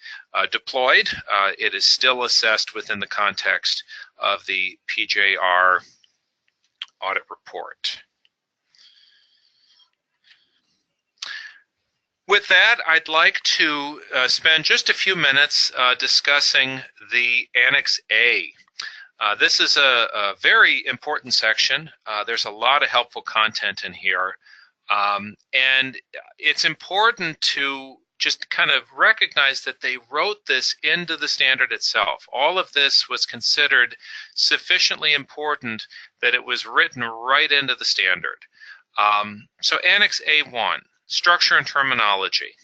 deployed. It is still assessed within the context of the PJR audit report. With that, I'd like to spend just a few minutes discussing the Annex A. This is a very important section. There's a lot of helpful content in here. And it's important to just kind of recognize that they wrote this into the standard itself. All of this was considered sufficiently important that it was written right into the standard. So Annex A1, structure and terminology.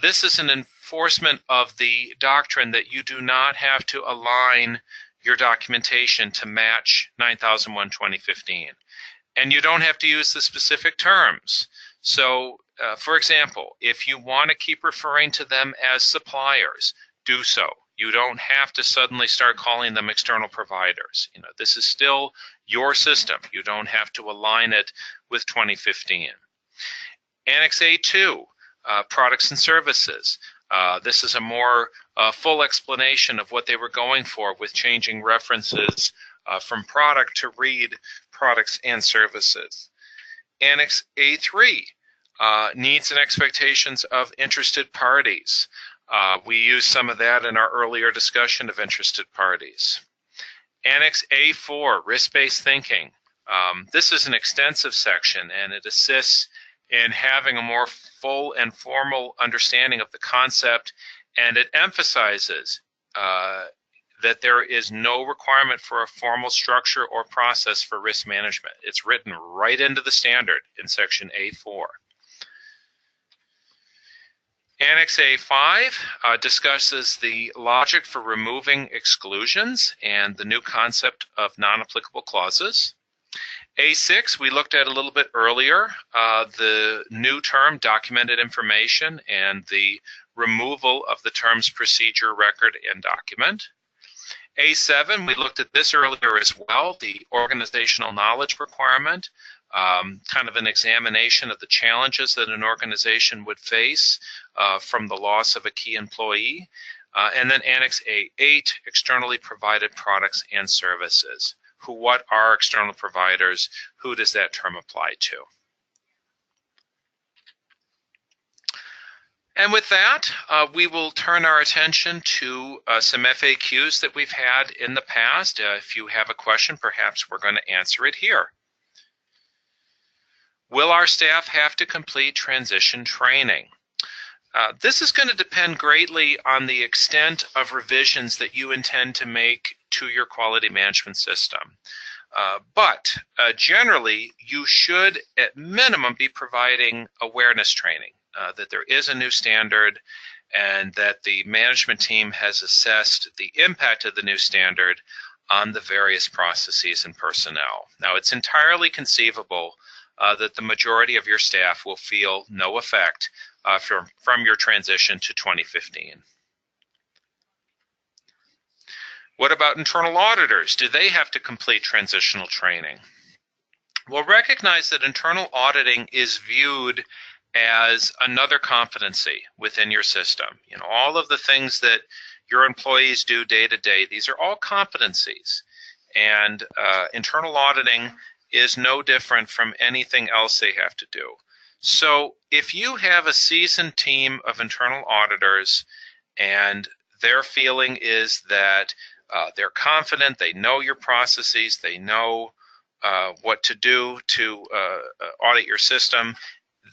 This is an enforcement of the doctrine that you do not have to align your documentation to match 9001:2015. And you don't have to use the specific terms. So, for example, if you want to keep referring to them as suppliers, do so. You don't have to suddenly start calling them external providers. You know, this is still your system. You don't have to align it with 2015. Annex A2, products and services. This is a more full explanation of what they were going for with changing references from product to read products and services. Annex A3, needs and expectations of interested parties. We used some of that in our earlier discussion of interested parties. Annex A4, risk-based thinking. This is an extensive section, and it assists in having a more full and formal understanding of the concept, and it emphasizes that there is no requirement for a formal structure or process for risk management. It's written right into the standard in section A4. Annex A5 discusses the logic for removing exclusions and the new concept of non-applicable clauses. A6 we looked at a little bit earlier, the new term documented information and the removal of the terms procedure, record, and document. A7, we looked at this earlier as well, the organizational knowledge requirement, kind of an examination of the challenges that an organization would face from the loss of a key employee. And then Annex A8, externally provided products and services. what are external providers? Who does that term apply to? And with that, we will turn our attention to some FAQs that we've had in the past. If you have a question, perhaps we're going to answer it here. Will our staff have to complete transition training? This is going to depend greatly on the extent of revisions that you intend to make to your quality management system. But generally, you should at minimum be providing awareness training, that there is a new standard and that the management team has assessed the impact of the new standard on the various processes and personnel. Now, it's entirely conceivable that the majority of your staff will feel no effect from your transition to 2015. What about internal auditors? Do they have to complete transitional training? Well, recognize that internal auditing is viewed as another competency within your system. You know, all of the things that your employees do day to day, these are all competencies. And internal auditing is no different from anything else they have to do. So if you have a seasoned team of internal auditors and their feeling is that they're confident, they know your processes, they know what to do to audit your system,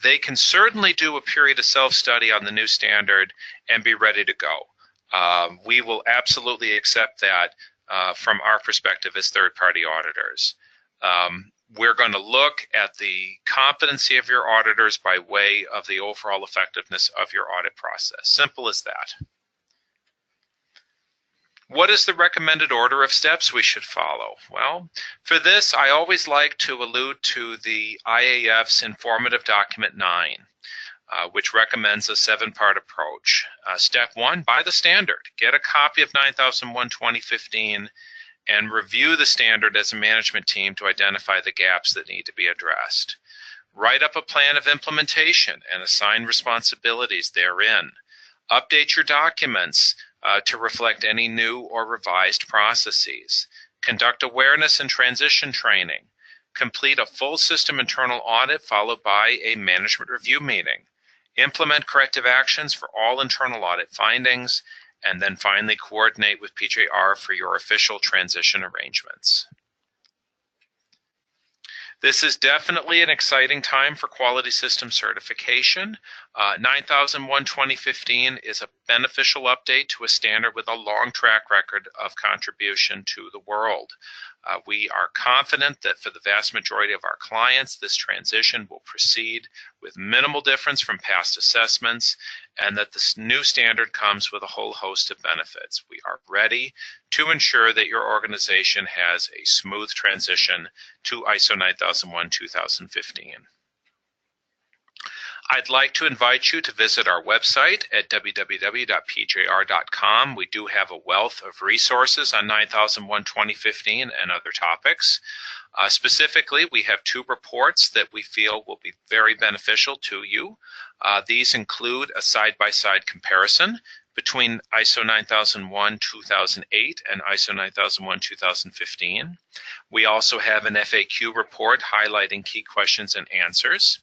they can certainly do a period of self-study on the new standard and be ready to go. We will absolutely accept that from our perspective as third-party auditors. We're going to look at the competency of your auditors by way of the overall effectiveness of your audit process. Simple as that. What is the recommended order of steps we should follow? Well, for this, I always like to allude to the IAF's informative document 9, which recommends a 7-part approach. Step 1, buy the standard. Get a copy of 9001:2015 and review the standard as a management team to identify the gaps that need to be addressed. Write up a plan of implementation and assign responsibilities therein. Update your documents to reflect any new or revised processes. Conduct awareness and transition training. Complete a full system internal audit followed by a management review meeting. Implement corrective actions for all internal audit findings, and then finally coordinate with PJR for your official transition arrangements. This is definitely an exciting time for quality system certification. 9001:2015 is a beneficial update to a standard with a long track record of contribution to the world. We are confident that for the vast majority of our clients, this transition will proceed with minimal difference from past assessments, and that this new standard comes with a whole host of benefits. We are ready to ensure that your organization has a smooth transition to ISO 9001:2015. I'd like to invite you to visit our website at www.pjr.com. We do have a wealth of resources on 9001:2015 and other topics. Specifically, we have 2 reports that we feel will be very beneficial to you. These include a side-by-side comparison between ISO 9001:2008 and ISO 9001:2015. We also have an FAQ report highlighting key questions and answers.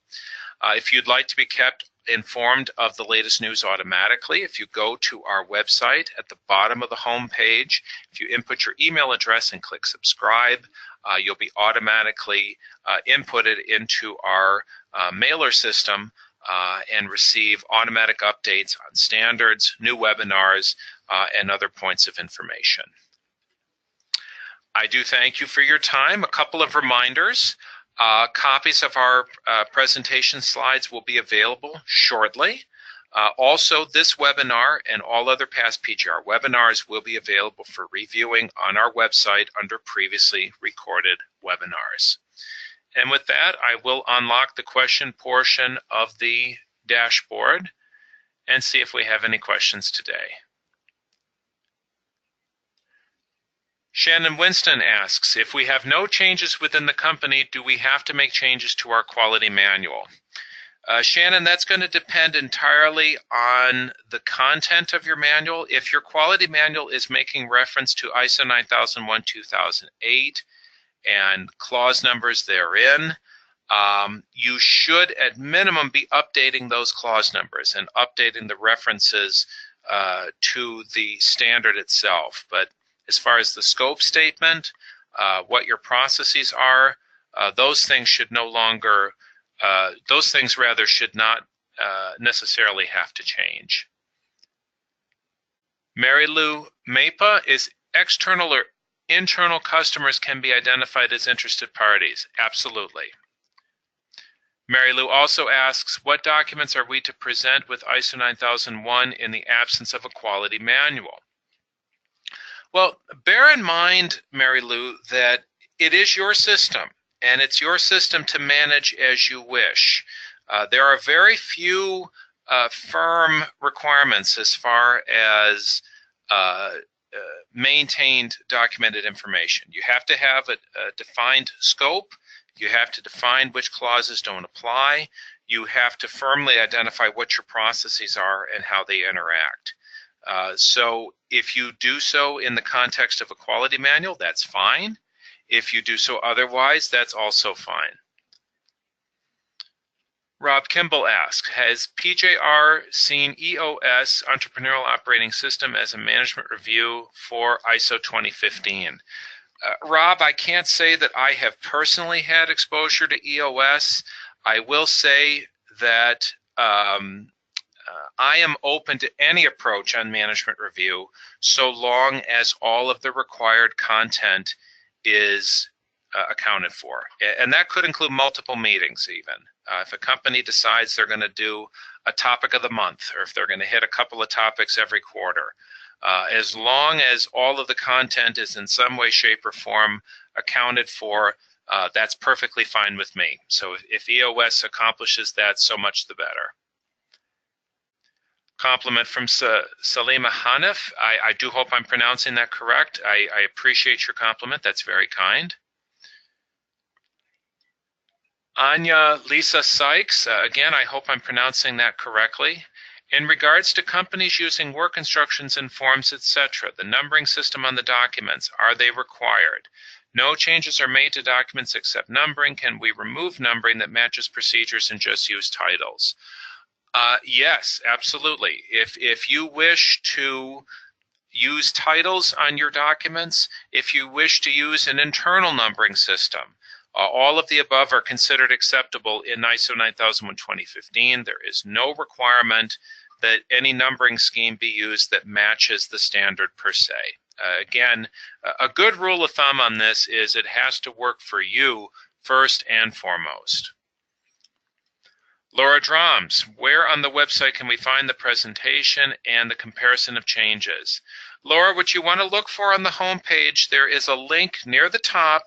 If you'd like to be kept informed of the latest news automatically, if you go to our website at the bottom of the home page, if you input your email address and click subscribe, you'll be automatically inputted into our mailer system and receive automatic updates on standards, new webinars, and other points of information. I do thank you for your time. A couple of reminders. Copies of our presentation slides will be available shortly. Also, this webinar and all other past PGR webinars will be available for reviewing on our website under previously recorded webinars. And with that, I will unlock the question portion of the dashboard and see if we have any questions today. Shannon Winston asks, if we have no changes within the company, do we have to make changes to our quality manual? Shannon, that's going to depend entirely on the content of your manual. If your quality manual is making reference to ISO 9001:2008, and clause numbers therein. You should, at minimum, be updating those clause numbers and updating the references to the standard itself. But as far as the scope statement, what your processes are, those things should no longer, those things rather should not necessarily have to change. Mary Lou Mapa, is external or internal customers can be identified as interested parties? Absolutely. Mary Lou also asks, what documents are we to present with ISO 9001 in the absence of a quality manual? Well, bear in mind, Mary Lou, that it is your system, and it's your system to manage as you wish. There are very few firm requirements as far as maintained documented information. You have to have a defined scope. You have to define which clauses don't apply. You have to firmly identify what your processes are and how they interact. So if you do so in the context of a quality manual, that's fine. If you do so otherwise, that's also fine. Rob Kimball asks, has PJR seen EOS, Entrepreneurial Operating System, as a management review for ISO 2015? Rob, I can't say that I have personally had exposure to EOS. I will say that I am open to any approach on management review so long as all of the required content is accounted for. And that could include multiple meetings even. If a company decides they're going to do a topic of the month, or if they're going to hit a couple of topics every quarter, as long as all of the content is in some way, shape, or form accounted for, that's perfectly fine with me. So if EOS accomplishes that, so much the better. Compliment from Salima Hanif. I do hope I'm pronouncing that correct. I appreciate your compliment. That's very kind. Anya Lisa Sykes. Again, I hope I'm pronouncing that correctly. In regards to companies using work instructions and forms, etc., the numbering system on the documents, are they required? No changes are made to documents except numbering. Can we remove numbering that matches procedures and just use titles? Yes, absolutely. If you wish to use titles on your documents, if you wish to use an internal numbering system, all of the above are considered acceptable in ISO 9001:2015. There is no requirement that any numbering scheme be used that matches the standard per se. Again, a good rule of thumb on this is it has to work for you first and foremost. Laura Drams, where on the website can we find the presentation and the comparison of changes? Laura, what you want to look for on the home page, there is a link near the top,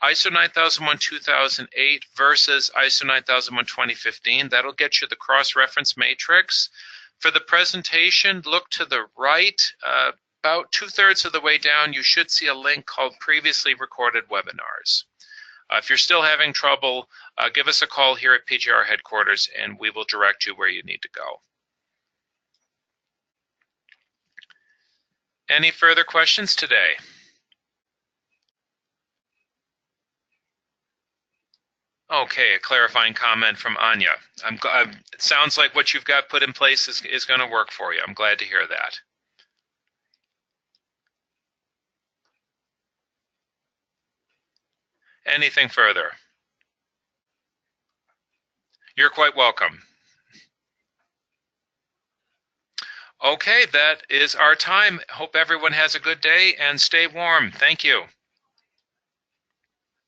ISO 9001:2008 versus ISO 9001:2015. That'll get you the cross-reference matrix. For the presentation, look to the right. About 2/3 of the way down, you should see a link called Previously Recorded Webinars. If you're still having trouble, give us a call here at PGR headquarters and we will direct you where you need to go. Any further questions today? Okay, a clarifying comment from Anya. It sounds like what you've got put in place is going to work for you. I'm glad to hear that. Anything further? You're quite welcome. Okay, that is our time. Hope everyone has a good day and stay warm. Thank you.